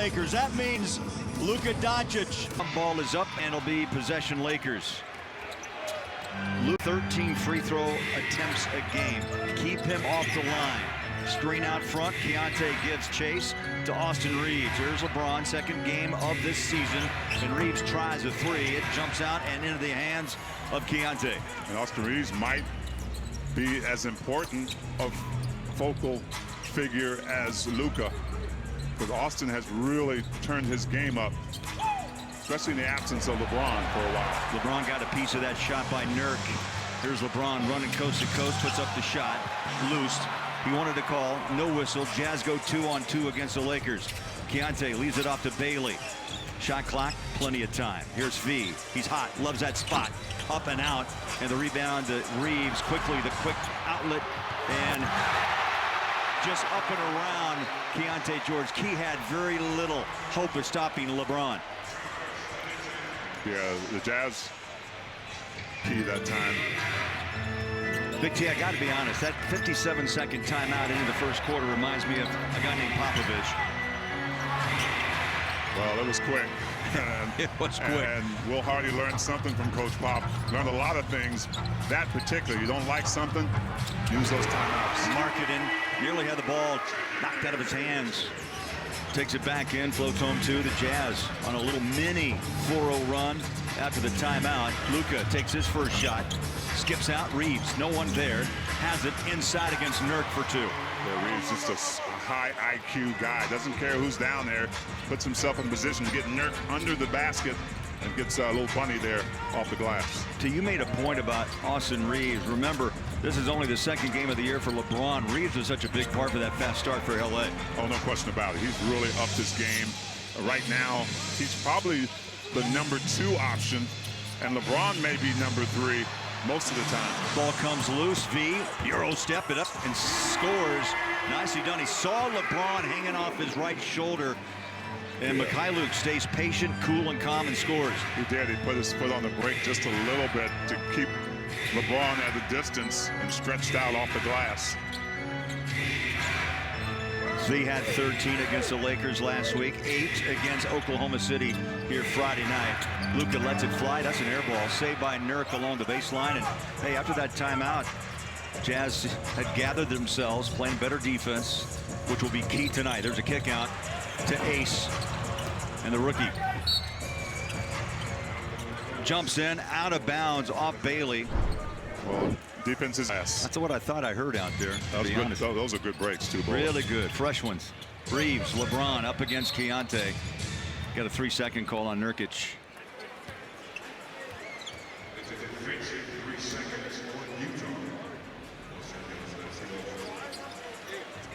Lakers. That means Luka Doncic. Ball is up and it'll be possession Lakers. 13 free throw attempts a game. Keep him off the line. Screen out front. Keontae gives chase to Austin Reeves. Here's LeBron, second game of this season. And Reeves tries a three. It jumps out and into the hands of Keontae. And Austin Reeves might be as important of focal figure as Luka, because Austin has really turned his game up, especially in the absence of LeBron for a while. LeBron got a piece of that shot by Nurk. Here's LeBron running coast to coast, puts up the shot, loosed. He wanted to call, no whistle. Jazz go 2-on-2 against the Lakers. Keontae leaves it off to Bailey. Shot clock, plenty of time. Here's V. He's hot, loves that spot. Up and out, and the rebound to Reeves. Quickly, the quick outlet, and just up and around Keontae George. Key had very little hope of stopping LeBron. Yeah, the Jazz key that time. Big T, I got to be honest, that 57-second timeout into the first quarter reminds me of a guy named Popovich. Well, it was quick. It was quick. And Will Hardy learned something from Coach Pop. Learned a lot of things. That particular, you don't like something, use those timeouts. Marketing nearly had the ball knocked out of his hands. Takes it back in, floats home to the Jazz on a little mini 4-0 run after the timeout. Luka takes his first shot, skips out. Reeves, no one there, has it inside against Nurk for two. Yeah, Reeves just a high IQ guy. Doesn't care who's down there. Puts himself in position to get Nurk under the basket and gets a little bunny there off the glass. You made a point about Austin Reeves. Remember, this is only the second game of the year for LeBron. Reeves was such a big part for that fast start for LA. Oh, no question about it. He's really upped his game. Right now, he's probably the #2 option, and LeBron may be #3 most of the time. Ball comes loose. V, Euro step it up and scores. Nicely done. He saw LeBron hanging off his right shoulder. And Mikhailuk stays patient, cool, and calm and scores. He did. He put his foot on the brake just a little bit to keep LeBron at a distance and stretched out off the glass. Z had 13 against the Lakers last week, 8 against Oklahoma City here Friday night. Luka lets it fly. That's an air ball saved by Nurk along the baseline. And hey, after that timeout, Jazz had gathered themselves, playing better defense, which will be key tonight. There's a kick out to Ace, and the rookie jumps in out of bounds off Bailey. Well, defense is ass. That's what I thought I heard out there. Those are good breaks too. Really good, fresh ones. Reeves, LeBron up against Keontae. Got a 3-second call on Nurkic.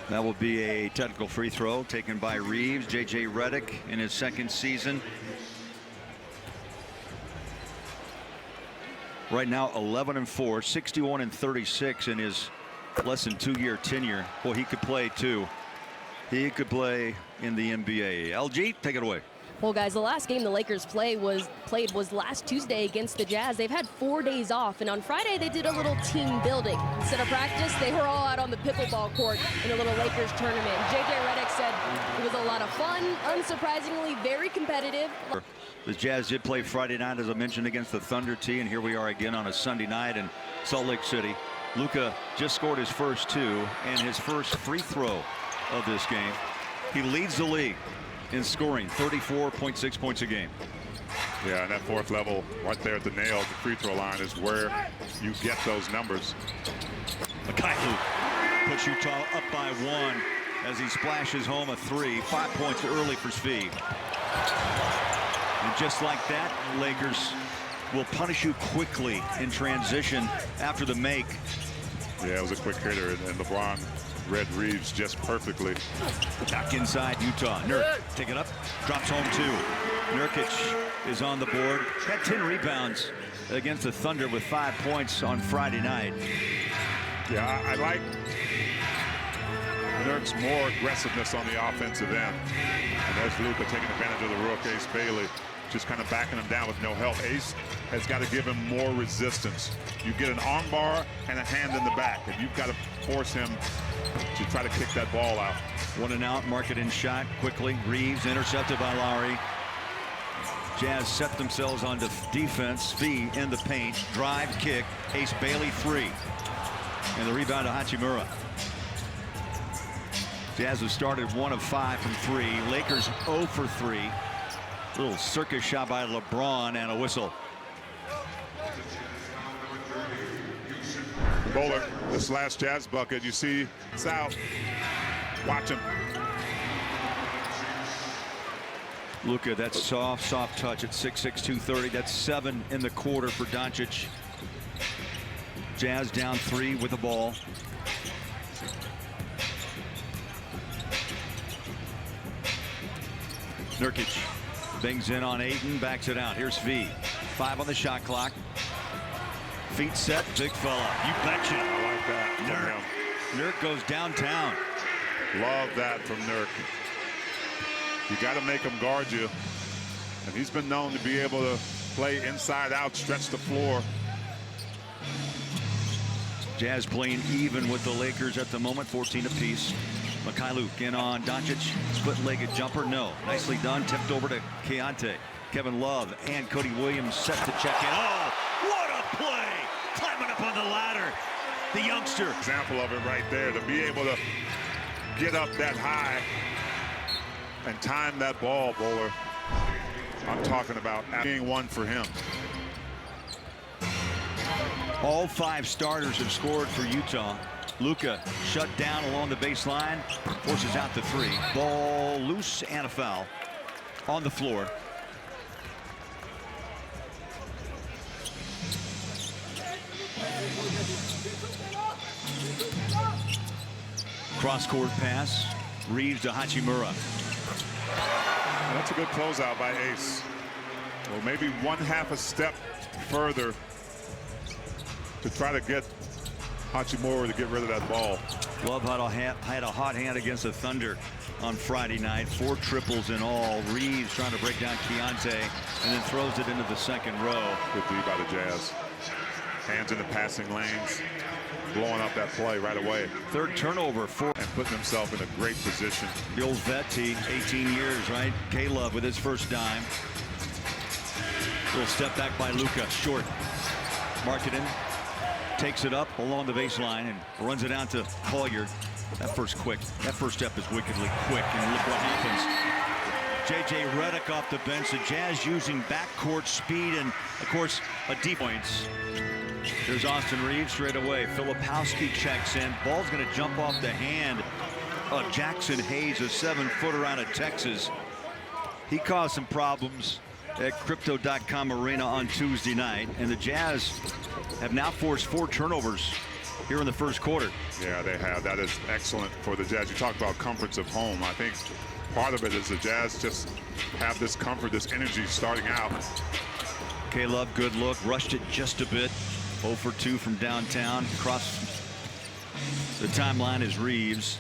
That will be a technical free throw taken by Reeves. J.J. Redick in his second season. Right now 11-4, 61-36 in his less than 2-year tenure. Boy, he could play too. He could play in the NBA. LG, take it away. Well, guys, the last game the Lakers played was last Tuesday against the Jazz. They've had 4 days off, and on Friday they did a little team building. Instead of practice, they were all out on the pickleball court in a little Lakers tournament. J.J. Redick said it was a lot of fun, unsurprisingly very competitive. The Jazz did play Friday night, as I mentioned, against the Thunder T, and here we are again on a Sunday night in Salt Lake City. Luka just scored his first 2 and his first free throw of this game. He leads the league in scoring, 34.6 points a game. Yeah, and that fourth level right there at the nail, the free throw line, is where you get those numbers. Mikhailuk puts Utah up by 1 as he splashes home a 3. 5 points early for Svi. And just like that, Lakers will punish you quickly in transition after the make. Yeah, it was a quick hitter, and LeBron read Reeves just perfectly. Back inside Utah. Nurk, take it up, drops home 2. Nurkic is on the board. Had 10 rebounds against the Thunder with 5 points on Friday night. Yeah, I like Nurk's more aggressiveness on the offensive end. And there's Luka taking advantage of the rook, Ace Bailey, just kind of backing him down with no help. Ace has got to give him more resistance. You get an arm bar and a hand in the back, and you've got to force him to try to kick that ball out. One and out, mark it in shot quickly. Reeves intercepted by Lowry. Jazz set themselves on defense. Fee in the paint. Drive, kick. Ace Bailey 3. And the rebound to Hachimura. Jazz have started 1 of 5 from 3. Lakers 0 for 3. Little circus shot by LeBron and a whistle. Bowler, this last Jazz bucket, you see it's out. Watch him. Luka, that soft touch at 6'6", 230. That's 7 in the quarter for Doncic. Jazz down 3 with the ball. Nurkic bangs in on Ayton, backs it out. Here's V. 5 on the shot clock. Feet set, big fella. You betcha. I like that. Nurk goes downtown. Love that from Nurk. You got to make him guard you. And he's been known to be able to play inside out, stretch the floor. Jazz playing even with the Lakers at the moment, 14 apiece. Mikhailuk in on Doncic. Split-legged jumper, no. Nicely done, tipped over to Keontae. Kevin Love and Cody Williams set to check in. Oh, what a play! Climbing up on the ladder. The youngster. Example of it right there, to be able to get up that high and time that ball, Bowler. I'm talking about being one for him. All 5 starters have scored for Utah. Luka shut down along the baseline, forces out the 3. Ball loose and a foul on the floor. Cross-court pass. Reeves to Hachimura. That's a good closeout by Ace. Well, maybe 1/2 a step further to try to get Hachimura to get rid of that ball. Love had a hot hand against the Thunder on Friday night. 4 triples in all. Reeves trying to break down Keontae and then throws it into the second row. Good D by the Jazz. Hands in the passing lanes, blowing up that play right away. 3rd turnover for and putting himself in a great position. the old vet tee, 18 years, right? K-Love with his first dime. Little step back by Luka, short. Marketing takes it up along the baseline and runs it out to Collier. That first step is wickedly quick, and look what happens. J.J. Redick off the bench. The Jazz using backcourt speed and, of course, a deep points. There's Austin Reeves straight away. Filipowski checks in. Ball's going to jump off the hand of Jackson Hayes, a 7-footer out of Texas. He caused some problems at Crypto.com Arena on Tuesday night, and the Jazz have now forced 4 turnovers here in the first quarter. Yeah, they have. That is excellent for the Jazz. You talk about comforts of home. I think part of it is the Jazz just have this comfort, this energy starting out. K-Love, good look, rushed it just a bit. 0 for 2 from downtown. Across the timeline is Reeves.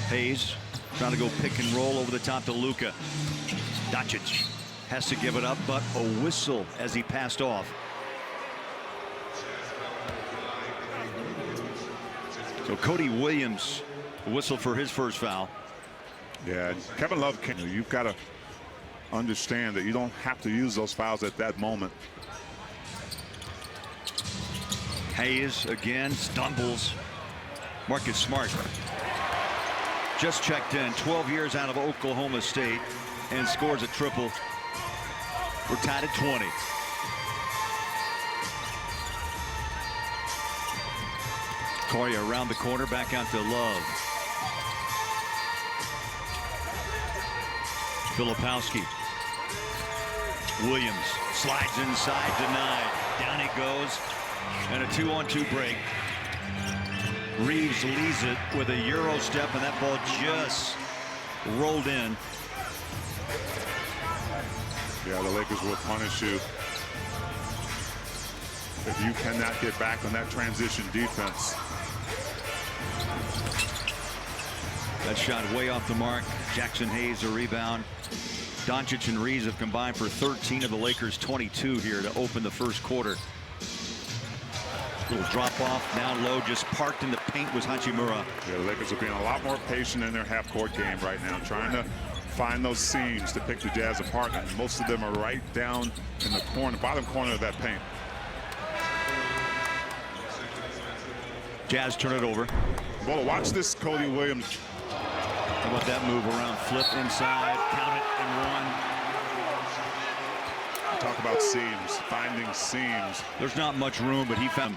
Hayes trying to go pick and roll over the top to Luka. Doncic has to give it up, but a whistle as he passed off. So Cody Williams, a whistle for his first foul. Yeah, Kevin Love, you've got to understand that you don't have to use those fouls at that moment. Hayes again stumbles. Marcus Smart just checked in, 12 years out of Oklahoma State, and scores a triple. We're tied at 20. Corey around the corner, back out to Love. Filipowski. Williams slides inside, denied. Down he goes, and a 2-on-2 break. Reeves leads it with a Euro step, and that ball just rolled in. Yeah, the Lakers will punish you if you cannot get back on that transition defense. That shot way off the mark. Jackson Hayes a rebound. Doncic and Reeves have combined for 13 of the Lakers' 22 here to open the first quarter. Little drop off down low, just parked in the paint was Hachimura. Yeah, the Lakers are being a lot more patient in their half-court game right now, trying to find those seams to pick the Jazz apart, and most of them are right down in the corner, bottom corner of that paint. Jazz turn it over. Well, watch this, Cody Williams. How about that move around, flip inside, count it, and one. Talk about seams, finding seams. There's not much room, but he found.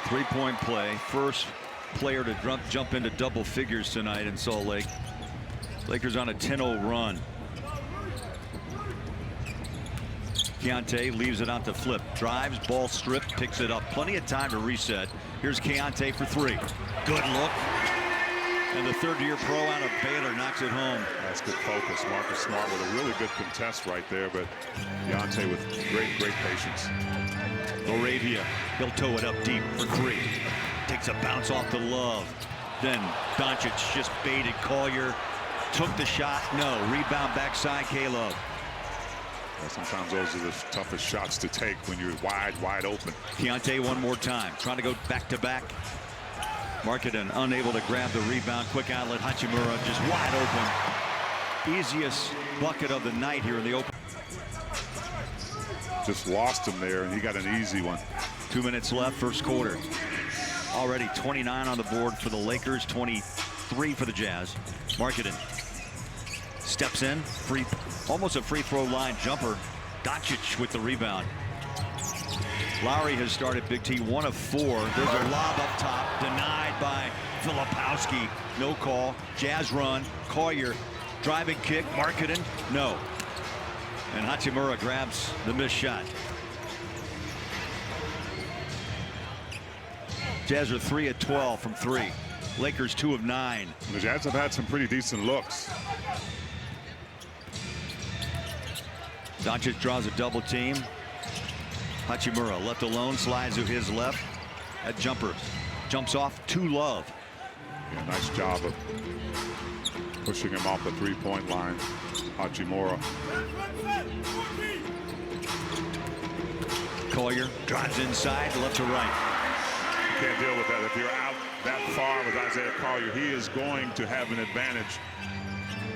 Three-point play. First player to jump into double figures tonight in Salt Lake. Lakers on a 10-0 run. Keontae leaves it out to Flip. Drives, ball stripped, picks it up. Plenty of time to reset. Here's Keontae for three. Good look. And the third-year pro out of Baylor knocks it home. That's good focus. Marcus Smart with a really good contest right there, but Keontae with great patience. Laravia, he'll toe it up deep for three. Takes a bounce off the Love. Then Doncic just baited Collier. Took the shot. No. Rebound backside, Caleb. Well, sometimes those are the toughest shots to take when you're wide open. Keontae one more time. Trying to go back-to-back. Marketing unable to grab the rebound. Quick outlet. Hachimura just wide open. Easiest bucket of the night here in the open. Just lost him there, and he got an easy one. 2 minutes left, first quarter. Already 29 on the board for the Lakers, 23 for the Jazz. Marketing steps in, almost a free throw line jumper. Doncic with the rebound. Lowry has started Big T 1 of 4. There's a lob up top, denied by Filipowski. No call. Jazz run. Collier driving kick. Marketing. No. And Hachimura grabs the missed shot. Jazz are 3 of 12 from 3. Lakers 2 of 9. The Jazz have had some pretty decent looks. Doncic draws a double team. Hachimura left alone, slides to his left. That jumper jumps off to Love. Yeah, nice job of pushing him off the three-point line. Hachimura. Collier drives inside, left to right. You can't deal with that. If you're out that far with Isaiah Collier, he is going to have an advantage.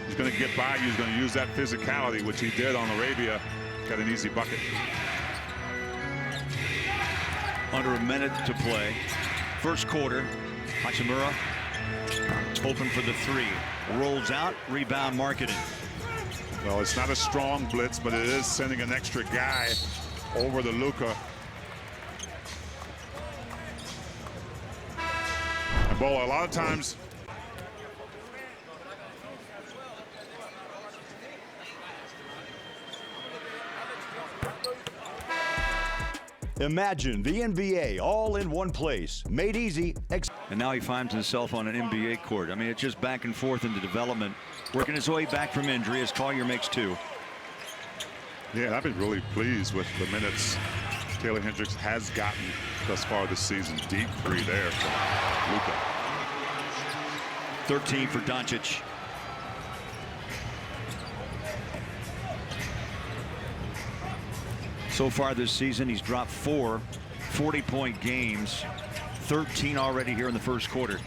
He's going to get by you. He's going to use that physicality, which he did on Arabia. Got an easy bucket. Under a minute to play. First quarter. Hachimura open for the three. Rolls out. Rebound Marketing. Well, it's not a strong blitz, but it is sending an extra guy over the Luka. And Bo, a lot of times Imagine the NBA all in one place, made easy. And now he finds himself on an NBA court. I mean, it's just back and forth into development, working his way back from injury as Collier makes 2. Yeah, I've been really pleased with the minutes Taylor Hendricks has gotten thus far this season. Deep 3 there for Luka. 13 for Doncic. So far this season, he's dropped 4 40-point games, 13 already here in the first quarter.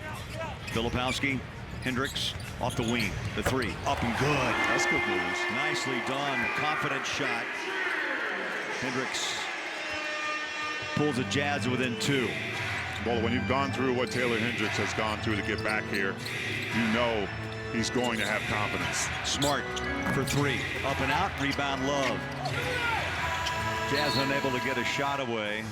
Filipowski, Hendricks off the wing, the 3 up and good. That's good news. Nicely done, confident shot. Hendricks pulls the Jazz within 2. Well, when you've gone through what Taylor Hendricks has gone through to get back here, you know he's going to have confidence. Smart for 3, up and out, rebound Love. Jazz unable to get a shot away.